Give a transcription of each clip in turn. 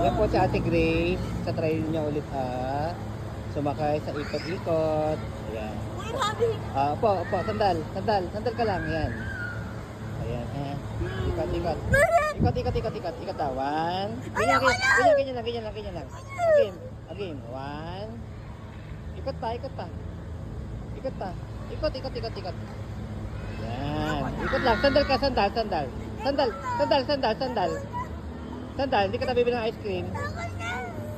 Ayan po si Ate Grace. Sa try niya ulit sumakay sa ikot-ikot. Ayan. Opo, sandal. Sandal ka lang, yan. Ayan, ikot. Ikot daw. One. Ganyan lang. Again. One. Ikot pa. Ikot. Yan. Ikot lang. Sandal ka, sandal. Sandal, hindi ka nabibili ng ice cream.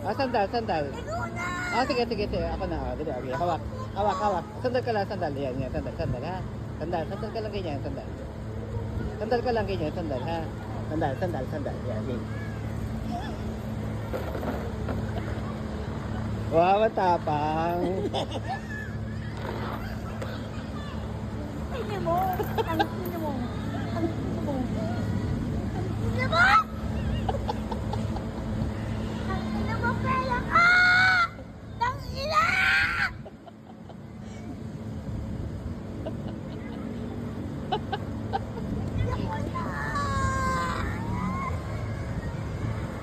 Sandal. Sige. Ako na. Okay. Hawak. Sandal ka lang, sandal. Yan. Sandal, ha. Sandal ka lang ganyan, sandal. Sandal ka lang ganyan, sandal, ha. Sandal. Yan, ganyan. Wow, matapang. Tingnan mo. Pera ka! Tangina!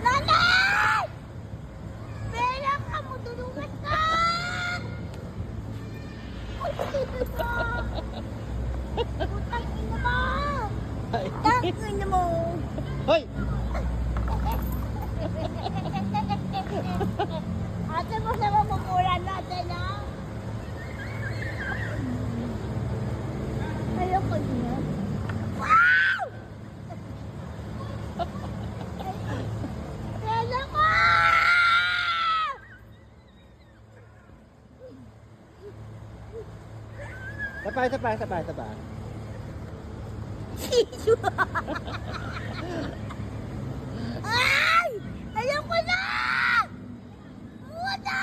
Nanay! Pera ka mo, tulungan ka! Putang ina mo! Tangina mo! Hoy! Ate mo sa mamukulan natin, ha? Ayoko niya. Wow! Pera ko! Sapa. Ay! Ayoko na! Wala!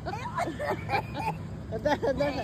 Ayoko na! Sandal.